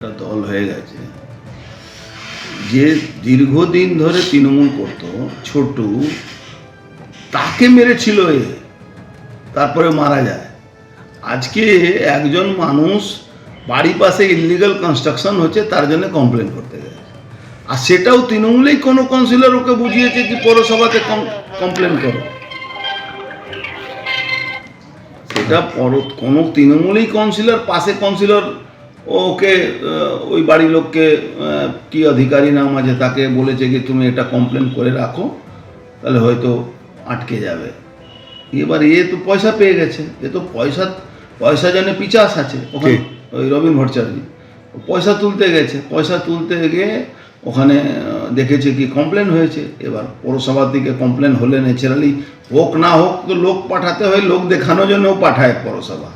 দল হয়ে গেছে যে দীর্ঘদিন ধরে তৃণমূল করত ছোটু, তাকে মেরেছিল এ, তারপরে মারা যায়। আজকে একজন মানুষ বাড়ির পাশে ইলিগাল কনস্ট্রাকশন হচ্ছে তার জন্য কমপ্লেন করতে গেছে, আর সেটাও তৃণমূলেই কোনো কাউন্সিলর ওকে বুঝিয়েছে যে পৌরসভাতে কমপ্লেন করো। সেটা কোনো তৃণমূলেই কাউন্সিলর, পাশে কাউন্সিলর ওকে ওই বাড়ির লোককে কি অধিকারী নাম আছে তাকে বলেছে কি তুমি এটা কমপ্লেন করে রাখো, তাহলে হয়তো আটকে যাবে। এবার এ তো পয়সা পেয়ে গেছে, এ তো পয়সা জানে পিচাস আছে ওখানে, ওই রবীন ভট্টাচার্য পয়সা তুলতে গেছে, পয়সা তুলতে গিয়ে ওখানে দেখেছে কি কমপ্লেন হয়েছে। এবার পৌরসভার দিকে কমপ্লেন হলে ন্যাচারালি হোক না হোক তো লোক পাঠাতে হয়, লোক দেখানোর জন্যও পাঠায় পৌরসভা।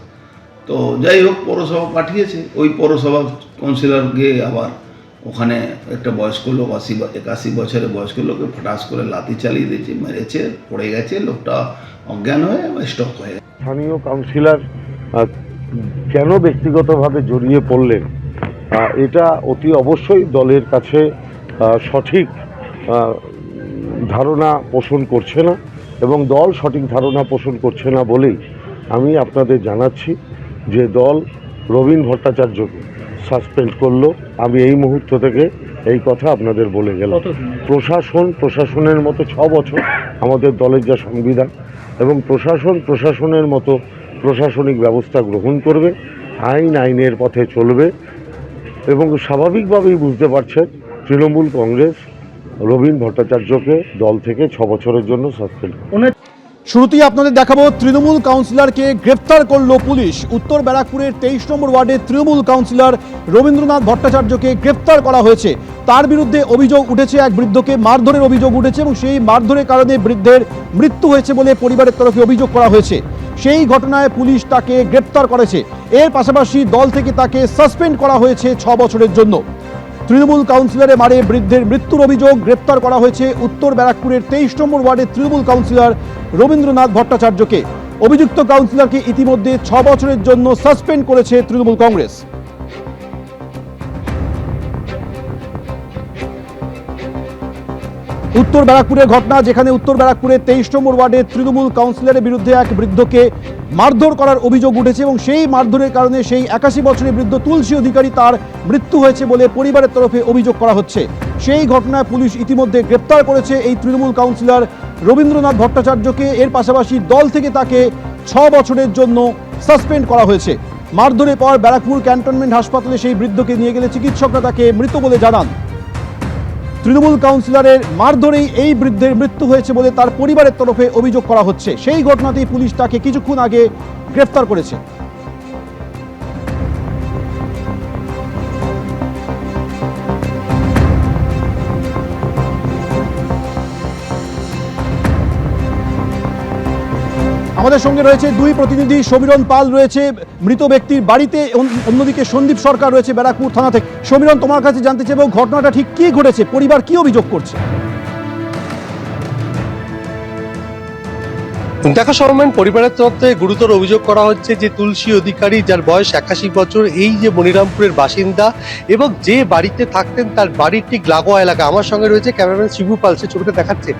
তো যাই হোক পৌরসভা পাঠিয়েছে, ওই পৌরসভা কাউন্সিলর গিয়ে আবার ওখানে একটা বয়স্ক লোক 81 বছরের বয়স্ক লোককে ফটাস করে লাথি চালিয়ে দিয়েছে, মেরেছে, পড়ে গেছে, লোকটা অজ্ঞান হয়ে স্টক হয়ে গেছে। স্থানীয় কাউন্সিলর কেন ব্যক্তিগতভাবে জড়িয়ে পড়লেন, এটা অতি অবশ্যই দলের কাছে সঠিক ধারণা পোষণ করছে না, এবং দল সঠিক ধারণা পোষণ করছে না বলেই আমি আপনাদের জানাচ্ছি যে দল রবীন ভট্টাচার্যকে সাসপেন্ড করলো। আমি এই মুহূর্ত থেকে এই কথা আপনাদের বলে গেলাম। প্রশাসনের মতো 6 বছর আমাদের দলের যা সংবিধান, এবং প্রশাসনের মতো প্রশাসনিক ব্যবস্থা গ্রহণ করবে, আইনের পথে চলবে, এবং স্বাভাবিকভাবেই বুঝতে পারছেন তৃণমূল কংগ্রেস রবীন ভট্টাচার্যকে দল থেকে 6 বছরের জন্য সাসপেন্ড করে। শুরুতেই আপনাদের দেখাবো তৃণমূল কাউন্সিলরকে গ্রেফতার করলো পুলিশ। উত্তর ব্যারাকপুরের 23 নম্বর ওয়ার্ডের তৃণমূল কাউন্সিলর রবীন্দ্রনাথ ভট্টাচার্যকে গ্রেফতার করা হয়েছে। তার বিরুদ্ধে অভিযোগ উঠেছে, এক বৃদ্ধকে মারধরের অভিযোগ উঠেছে, এবং সেই মারধরের কারণে বৃদ্ধের মৃত্যু হয়েছে বলে পরিবারের তরফে অভিযোগ করা হয়েছে। সেই ঘটনায় পুলিশ তাকে গ্রেফতার করেছে। এর পাশাপাশি দল থেকে তাকে সাসপেন্ড করা হয়েছে 6 বছরের জন্য। তৃণমূল কাউন্সিলরে মারে বৃদ্ধের মৃত্যুর অভিযোগ, গ্রেপ্তার করা হয়েছে উত্তর ব্যারাকপুরের 23 নম্বর ওয়ার্ডের তৃণমূল কাউন্সিলর রবীন্দ্রনাথ ভট্টাচার্যকে। অভিযুক্ত কাউন্সিলরকে ইতিমধ্যে 6 বছরের জন্য সাসপেন্ড করেছে তৃণমূল কংগ্রেস। উত্তর ব্যারাকপুরের ঘটনা, যেখানে উত্তর ব্যারাকপুরের 23 নম্বর ওয়ার্ডের তৃণমূল কাউন্সিলরের বিরুদ্ধে এক বৃদ্ধকে মারধর করার অভিযোগ উঠেছে, এবং সেই মারধরের কারণে সেই 81 বছরের বৃদ্ধ তুলসী অধিকারী তার মৃত্যু হয়েছে বলে পরিবারের তরফে অভিযোগ করা হচ্ছে। সেই ঘটনায় পুলিশ ইতিমধ্যে গ্রেপ্তার করেছে এই তৃণমূল কাউন্সিলর রবীন্দ্রনাথ ভট্টাচার্যকে। এর পাশাপাশি দল থেকে তাকে 6 বছরের জন্য সাসপেন্ড করা হয়েছে। মারধরের পর ব্যারাকপুর ক্যান্টনমেন্ট হাসপাতালে সেই বৃদ্ধকে নিয়ে গেলে চিকিৎসকরা তাকে মৃত বলে জানান। তৃণমূল কাউন্সিলরের মারধরেই এই বৃদ্ধের মৃত্যু হয়েছে বলে তার পরিবারের তরফে অভিযোগ করা হচ্ছে। সেই ঘটনাতেই পুলিশ তাকে কিছুক্ষণ আগে গ্রেফতার করেছে। আমাদের সঙ্গে রয়েছে দুই প্রতিনিধি, সমীরণ পাল রয়েছে মৃত ব্যক্তির বাড়িতে, অন্যদিকে সন্দীপ সরকার রয়েছে ব্যারাকপুর থানা থেকে। সমীরণ, তোমার কাছে জানতে চাইব ঘটনাটা ঠিক কি ঘটেছে, পরিবার কি অভিযোগ করছে? দেখো সৌমেন, পরিবারের তরফ থেকে গুরুতর অভিযোগ করা হচ্ছে যে তুলসী অধিকারী, যার বয়স 81 বছর, এই যে মনিরামপুরের বাসিন্দা এবং যে বাড়িতে থাকতেন তার বাড়ির ঠিক লাগোয়া এলাকা। আমার সঙ্গে রয়েছে ক্যামেরাম্যান শিবু পাল, সে ছবিটা দেখাচ্ছে।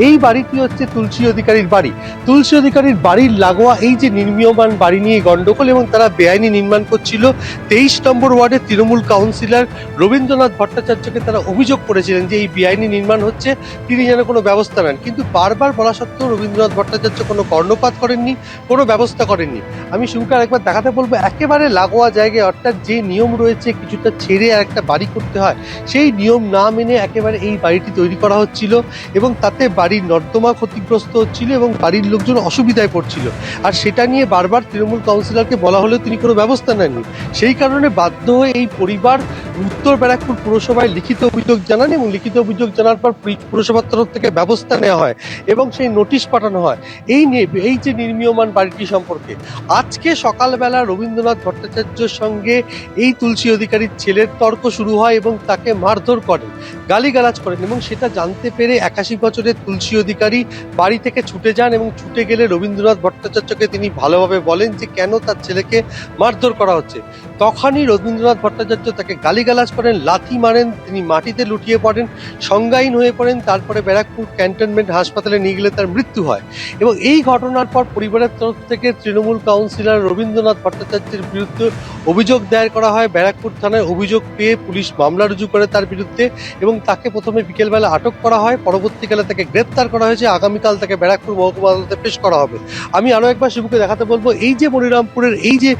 এই বাড়িটি হচ্ছে তুলসী অধিকারীর বাড়ি। তুলসী অধিকারীর বাড়ির লাগোয়া এই যে নির্মীয়মান বাড়ি নিয়ে গন্ডগোল, এবং তারা বেআইনি নির্মাণ করছিল। 23 নম্বর ওয়ার্ডের তৃণমূল কাউন্সিলর রবীন্দ্রনাথ ভট্টাচার্যকে তারা অভিযোগ করেছিলেন যে এই বেআইনি নির্মাণ হচ্ছে, তিনি যেন কোনো ব্যবস্থা নেন। কিন্তু বারবার বলা সত্ত্বেও রবীন্দ্রনাথ ভট্টাচার্য কোনো কর্ণপাত করেননি, কোনো ব্যবস্থা করেননি। আমি শুরুকে আরেকবার দেখাতে বলবো, একেবারে লাগোয়া জায়গায়, অর্থাৎ যে নিয়ম রয়েছে কিছুটা ছেড়ে আর একটা বাড়ি করতে হয়, সেই নিয়ম না মেনে একেবারে এই বাড়িটি তৈরি করা হচ্ছিল, এবং তাতে বাড়ির নর্দমা ক্ষতিগ্রস্ত হচ্ছিল এবং বাড়ির লোকজন অসুবিধায় পড়ছিল। আর সেটা নিয়ে বারবার তৃণমূল কাউন্সিলরকে বলা হলেও তিনি কোনো ব্যবস্থা নেননি। সেই কারণে বাধ্য হয়ে এই পরিবার উত্তর ব্যারাকপুর পুরসভায় লিখিত অভিযোগ জানান, এবং লিখিত অভিযোগ জানার পর পুরসভার তরফ থেকে ব্যবস্থা নেওয়া হয় এবং সেই নোটিশ পাঠানো হয়। এই এই যে নির্মীয়মান বাড়িটি সম্পর্কে আজকে সকালবেলা রবীন্দ্রনাথ ভট্টাচার্যের সঙ্গে এই তুলসী অধিকারীর ছেলের তর্ক শুরু হয় এবং তাকে মারধর করেন, গালিগালাজ করেন, এবং সেটা জানতে পেরে 81 বছরের তুলসী অধিকারী বাড়ি থেকে ছুটে যান এবং ছুটে গেলে রবীন্দ্রনাথ ভট্টাচার্যকে তিনি ভালোভাবে বলেন যে কেন তার ছেলেকে মারধর করা হচ্ছে। তখনই রবীন্দ্রনাথ ভট্টাচার্য তাকে গালিগালাজ করেন, লাথি মারেন, তিনি মাটিতে লুটিয়ে পড়েন, সংজ্ঞাহীন হয়ে পড়েন। তারপরে ব্যারাকপুর ক্যান্টনমেন্ট হাসপাতালে নিয়ে গেলে তার মৃত্যু হয়। এবং এই ঘটনার পর পরিবারের তরফ থেকে তৃণমূল কাউন্সিলর রবীন্দ্রনাথ ভট্টাচার্যের বিরুদ্ধে অভিযোগ দায়ের করা হয়। ব্যারাকপুর থানায় অভিযোগ পেয়ে পুলিশ মামলা রুজু করে তার বিরুদ্ধে এবং তাকে প্রথমে বিকেলবেলা আটক করা হয়, পরবর্তীকালে তাকে গ্রেপ্তার করা হয়েছে। আগামীকাল তাকে ব্যারাকপুর মহকুমা আদালতে পেশ করা হবে। আমি আরও একবার শিবুকে দেখাতে বলবো, এই যে মনিরামপুরের এই যে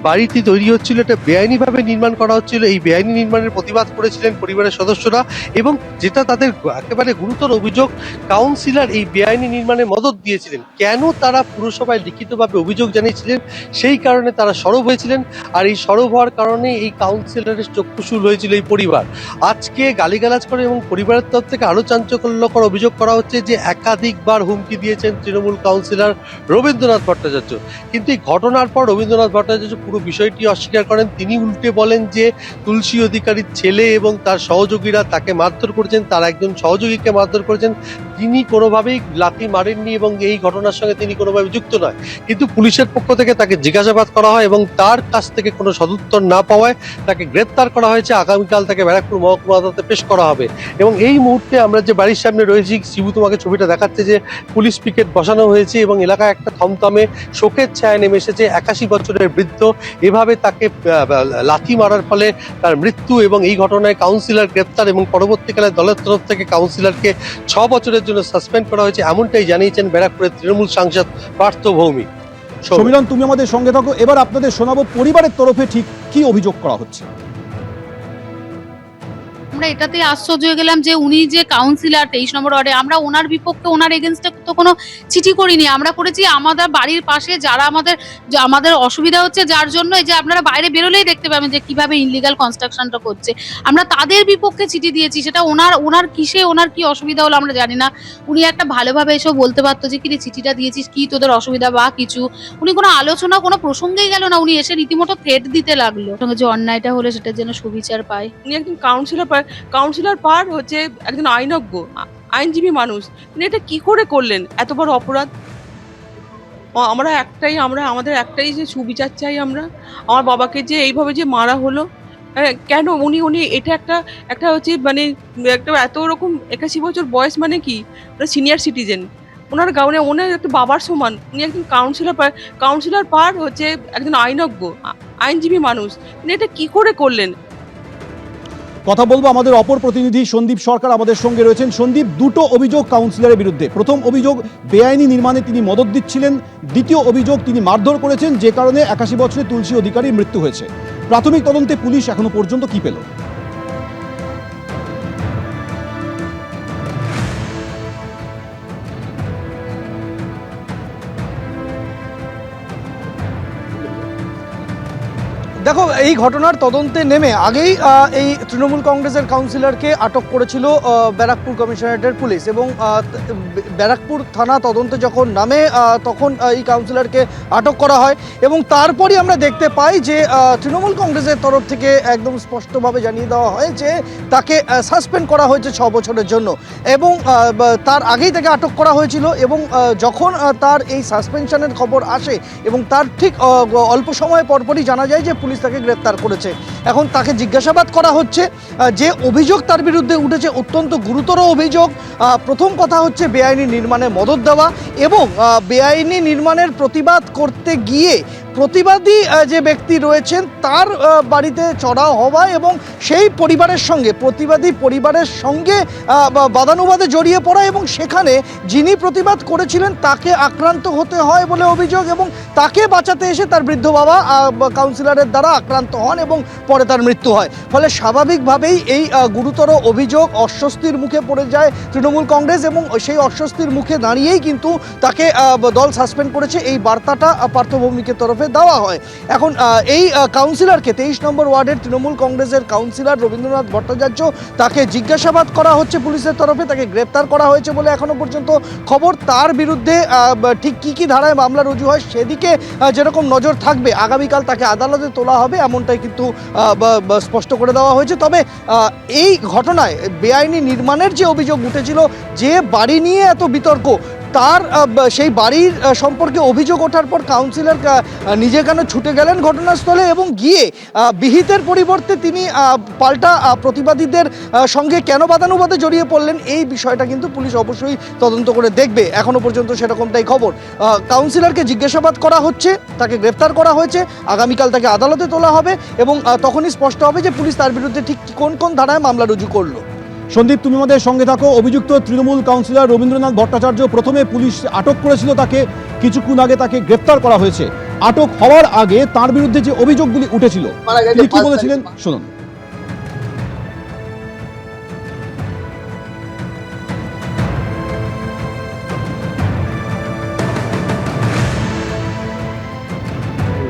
বাড়িটি তৈরি হচ্ছিল, এটা বেআইনিভাবে নির্মাণ করা হচ্ছিল। এই বেআইনি নির্মাণের প্রতিবাদ করেছিলেন পরিবারের সদস্যরা এবং যেটা তাদের একেবারে গুরুতর অভিযোগ, কাউন্সিলর এই বেআইনি নির্মাণে মদত দিয়েছিলেন। কেন তারা পুরসভায় লিখিতভাবে অভিযোগ জানিয়েছিলেন, সেই কারণে তারা সরব হয়েছিলেন। আর এই সরব হওয়ার কারণে এই কাউন্সিলরের চক্ষুশূল হয়েছিল এই পরিবার। আজকে গালিগালাজ করে এবং পরিবারের তরফ থেকে আরো চাঞ্চল্যকর অভিযোগ করা হচ্ছে যে একাধিকবার হুমকি দিয়েছেন তৃণমূল কাউন্সিলর রবীন্দ্রনাথ ভট্টাচার্য। কিন্তু এই ঘটনার পর রবীন্দ্রনাথ ভট্টাচার্য পুরো বিষয়টি অস্বীকার করেন। তিনি উল্টে বলেন যে তুলসী অধিকারীর ছেলে এবং তার সহযোগীরা তাকে মারধর করেছেন, তার একজন সহযোগীকে মারধর করেছেন। তিনি কোনোভাবেই লাথি মারেননি এবং এই ঘটনার সঙ্গে তিনি কোনোভাবে যুক্ত নয়। কিন্তু পুলিশের পক্ষ থেকে তাকে জিজ্ঞাসাবাদ করা হয় এবং তার কাছ থেকে কোনো সদুত্তর না পাওয়ায় তাকে গ্রেপ্তার করা হয়েছে। আগামীকাল তাকে ব্যারাকপুর মহকুমা আদালতে পেশ করা হবে। এবং এই মুহূর্তে আমরা যে বাড়ির সামনে রয়েছি, শিবু তোমাকে ছবিটা দেখাচ্ছে যে পুলিশ পিকেট বসানো হয়েছে এবং এলাকায় একটা থমথমে শোকের ছায়া নেমে এসেছে। 81 বছরের বৃদ্ধ, এভাবে তাকে লাথি মারার ফলে তার মৃত্যু এবং এই ঘটনায় কাউন্সিলর গ্রেপ্তার এবং পরবর্তীকালে দলের তরফ থেকে কাউন্সিলরকে 6 বছরের জন্য সাসপেন্ড করা হয়েছে, এমনটাই জানিয়েছেন ব্যারাকপুরের তৃণমূল সাংসদ পার্থ ভৌমিক। সমীরণ, তুমি আমাদের সঙ্গে থাকো। এবার আপনাদের শোনাবো পরিবারের তরফে ঠিক কি অভিযোগ করা হচ্ছে। আমরা এটাতে আশ্চর্য হয়ে গেলাম যে উনি যে কাউন্সিলর 23 নম্বর ওয়ার্ডে, আমরা ওনার বিপক্ষে ওনার এগেনস্টে তো কোনো চিঠি করিনি। আমরা করেছি আমাদের বাড়ির পাশে যারা আমাদের অসুবিধা হচ্ছে, যার জন্য এই যে আপনারা বাইরে বেরোলেই দেখতে পাবেন যে কিভাবে ইনলিগাল কনস্ট্রাকশনটা করছে, আমরা তাদের বিপক্ষে চিঠি দিয়েছি। সেটা ওনার কিসে ওনার কি অসুবিধা হলো আমরা জানি না। উনি একটা ভালোভাবে এসব বলতে পারতো যে কি চিঠিটা দিয়েছিস, কি তোদের অসুবিধা বা কিছু। উনি কোনো আলোচনা কোনো প্রসঙ্গেই গেল না, উনি এসে রীতিমতো থ্রেট দিতে লাগলো যে অন্যায়টা হলে সেটার জন্য সুবিচার পায়। উনি একজন কাউন্সিলর পার হচ্ছে একজন আইনজ্ঞ আইনজীবী মানুষ, তিনি এটা কি করে করলেন? এত বড় অপরাধ। আমাদের একটাই যে সুবিচার চাই। আমার বাবাকে যে এইভাবে যে মারা হলো, কেন? উনি এটা একটা হচ্ছে মানে একটা এত রকম 81 বছর বয়স, মানে কি সিনিয়র সিটিজেন, ওনার গাউনে ওনার একটা বাবার সমান। উনি একজন কাউন্সিলর পার হচ্ছে একজন আইনজ্ঞ আইনজীবী মানুষ, তিনি এটা কি করে করলেন? কথা বলবো আমাদের অপর প্রতিনিধি সন্দীপ সরকার আমাদের সঙ্গে রয়েছেন। সন্দীপ, দুটো অভিযোগ কাউন্সিলরের বিরুদ্ধে। প্রথম অভিযোগ বেআইনি নির্মাণে তিনি মদত দিচ্ছিলেন, দ্বিতীয় অভিযোগ তিনি মারধর করেছেন, যে কারণে 81 বছরের তুলসী অধিকারীর মৃত্যু হয়েছে। প্রাথমিক তদন্তে পুলিশ এখনো পর্যন্ত কি পেল? দেখো, এই ঘটনার তদন্তে নেমে আগেই এই তৃণমূল কংগ্রেসের কাউন্সিলরকে আটক করেছিল ব্যারাকপুর কমিশনারেটের পুলিশ এবং ব্যারাকপুর থানা তদন্তে যখন নামে তখন এই কাউন্সিলরকে আটক করা হয় এবং তারপরই আমরা দেখতে পাই যে তৃণমূল কংগ্রেসের তরফ থেকে একদম স্পষ্টভাবে জানিয়ে দেওয়া হয় যে তাকে সাসপেন্ড করা হয়েছে 6 বছরের জন্য এবং তার আগেই তাকে আটক করা হয়েছিল এবং যখন তার এই সাসপেনশনের খবর আসে এবং তার ঠিক অল্প সময় পরপরই জানা যায় যে পুলিশ তাকে গ্রেপ্তার করেছে। এখন তাকে জিজ্ঞাসাবাদ করা হচ্ছে। যে অভিযোগ তার বিরুদ্ধে উঠেছে অত্যন্ত গুরুতর অভিযোগ। প্রথম কথা হচ্ছে বেআইনি নির্মাণে মদত দেওয়া এবং বেআইনি নির্মাণের প্রতিবাদ করতে গিয়ে প্রতিবাদী যে ব্যক্তি রয়েছেন তার বাড়িতে চড়াও হওয়া এবং সেই প্রতিবাদী পরিবারের সঙ্গে বাদানুবাদে জড়িয়ে পড়া এবং সেখানে যিনি প্রতিবাদ করেছিলেন তাকে আক্রান্ত হতে হয় বলে অভিযোগ এবং তাকে বাঁচাতে এসে তার বৃদ্ধ বাবা কাউন্সিলরের দ্বারা আক্রান্ত হন এবং পরে তার মৃত্যু হয়। ফলে স্বাভাবিকভাবেই এই গুরুতর অভিযোগ অস্বস্তির মুখে পড়ে যায় তৃণমূল কংগ্রেস এবং সেই অস্বস্তির মুখে দাঁড়িয়েই কিন্তু তাকে দল সাসপেন্ড করেছে। এই বার্তাটা পার্থ ভৌমিকের তরফে দেওয়া হয়। এখন এই কাউন্সিলরকে 23 নম্বর ওয়ার্ডের তৃণমূল কংগ্রেসের কাউন্সিলর রবীন্দ্রনাথ ভট্টাচার্য, তাকে জিজ্ঞাসাবাদ করা হচ্ছে পুলিশের তরফে, তাকে গ্রেপ্তার করা হয়েছে বলে এখনো পর্যন্ত খবর। তার বিরুদ্ধে ঠিক কী ধারায় মামলা রুজু হয় সেদিকে যেরকম নজর থাকবে, আগামীকাল তাকে আদালতে তোলা হবে এমনটাই কিন্তু স্পষ্ট করে দেওয়া হয়েছে। তবে এই ঘটনায় বেআইনি নির্মাণের যে অভিযোগ উঠেছিল, যে বাড়ি নিয়ে এত বিতর্ক, তার সেই বাড়ির সম্পর্কে অভিযোগ ওঠার পর কাউন্সিলর নিজে কেন ছুটে গেলেন ঘটনাস্থলে এবং গিয়ে বিহিতের পরিবর্তে তিনি পাল্টা প্রতিবাদীদের সঙ্গে কেন বাদানুবাদে জড়িয়ে পড়লেন, এই বিষয়টা কিন্তু পুলিশ অবশ্যই তদন্ত করে দেখবে। এখনো পর্যন্ত সেরকমটাই খবর। কাউন্সিলরকে জিজ্ঞাসাবাদ করা হচ্ছে, তাকে গ্রেপ্তার করা হয়েছে, আগামীকাল তাকে আদালতে তোলা হবে এবং তখনই স্পষ্ট হবে যে পুলিশ তার বিরুদ্ধে ঠিক কোন কোন ধারায় মামলা রুজু করলো। সন্দীপ, তুমি আমাদের সঙ্গে থাকো। অভিযুক্ত তৃণমূল কাউন্সিলর রবীন্দ্রনাথ ভট্টাচার্য, প্রথমে পুলিশ আটক করেছিল তাকে, কিছুক্ষণ আগে তাকে গ্রেফতার করা হয়েছে। আটক হওয়ার আগে তার বিরুদ্ধে যে অভিযোগগুলি উঠেছিল তিনি কি বলেছিলেন শুনুন।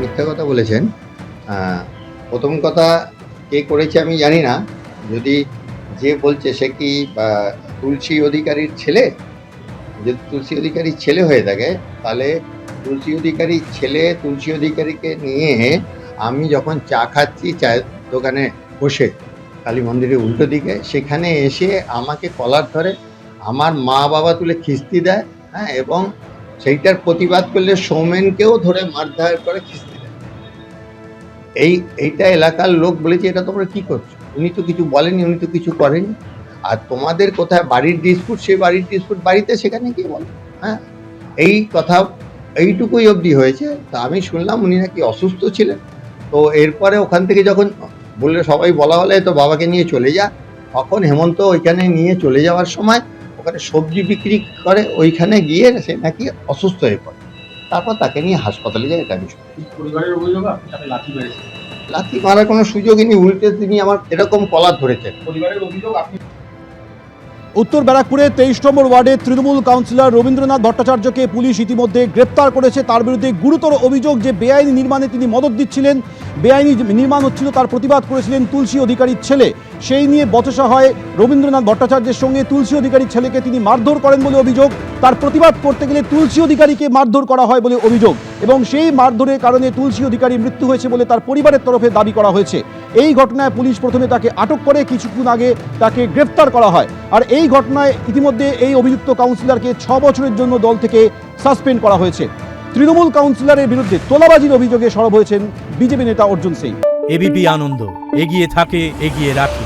মিথ্যা কথা বলেছেন। প্রথম কথা, কে করেছে আমি জানি না। যদি যে বলছে সে কি তুলসী অধিকারীর ছেলে, যদি তুলসী অধিকারীর ছেলে হয়ে থাকে তাহলে তুলসী অধিকারীর ছেলে তুলসী অধিকারীকে নিয়ে আমি যখন চা খাচ্ছি চায়ের দোকানে বসে কালী মন্দিরের উল্টো দিকে, সেখানে এসে আমাকে কলার ধরে আমার মা বাবা তুলে খিস্তি দেয়, হ্যাঁ, এবং সেইটার প্রতিবাদ করলে সৌমেনকেও ধরে মারধর করে খিস্তি দেয়। এইটা এলাকার লোক বলেছে, এটা তোমরা কি করছো? উনি তো কিছু বলেনি, উনি তো কিছু করেনি। আর তোমাদের কোথায় বাড়ির ডিসপুট, সেই বাড়ির ডিসপুট বাড়িতে, সেখানে কি বলো? হ্যাঁ, এই কথা এইটুকুই অবধি হয়েছে। তা আমি শুনলাম উনি নাকি অসুস্থ ছিলেন। তো এরপরে ওখান থেকে যখন বললে সবাই বলা হলে তো বাবাকে নিয়ে চলে যা, তখন হেমন্ত ওইখানে নিয়ে চলে যাওয়ার সময় ওখানে সবজি বিক্রি করে, ওইখানে গিয়ে সে নাকি অসুস্থ হয়ে পড়ে। তারপর তাকে নিয়ে হাসপাতালে যায়। এটা আমি শুনি। পরিবারের অভিযোগ তাকে লাঠি মেরেছে। লাথি মারার কোনো সুযোগই নেই, উল্টে তিনি আমার এরকম কলার ধরেছেন। পরিবারের অভিযোগ আপনি উত্তর ব্যারাকপুরে 23 নম্বর ওয়ার্ডে তৃণমূল কাউন্সিলর রবীন্দ্রনাথ ভট্টাচার্যকে পুলিশ ইতিমধ্যে গ্রেপ্তার করেছে। তার বিরুদ্ধে গুরুতর অভিযোগ যে বেআইনি নির্মাণে তিনি মদত দিচ্ছিলেন, বেআইনি নির্মাণ হচ্ছিল, তার প্রতিবাদ করেছিলেন তুলসী অধিকারীর ছেলে। সেই নিয়ে বচসা হয় রবীন্দ্রনাথ ভট্টাচার্যের সঙ্গে। তুলসী অধিকারীর ছেলেকে তিনি মারধর করেন বলে অভিযোগ। তার প্রতিবাদ করতে গেলে তুলসী অধিকারীকে মারধর করা হয় বলে অভিযোগ এবং সেই মারধরের কারণে তুলসী অধিকারীর মৃত্যু হয়েছে বলে তার পরিবারের তরফে দাবি করা হয়েছে। এই ঘটনায় পুলিশ প্রথমে তাকে আটক করে, কিছুক্ষণ আগে তাকে গ্রেফতার করা হয়। আর এই ঘটনায় ইতিমধ্যে এই অভিযুক্ত কাউন্সিলরকে 6 বছরের জন্য দল থেকে সাসপেন্ড করা হয়েছে। তৃণমূল কাউন্সিলরের বিরুদ্ধে তোলাবাজির অভিযোগে সরব হয়েছেন বিজেপি নেতা অর্জুন সিং। এবিপি আনন্দ, এগিয়ে থাকে, এগিয়ে রাখে।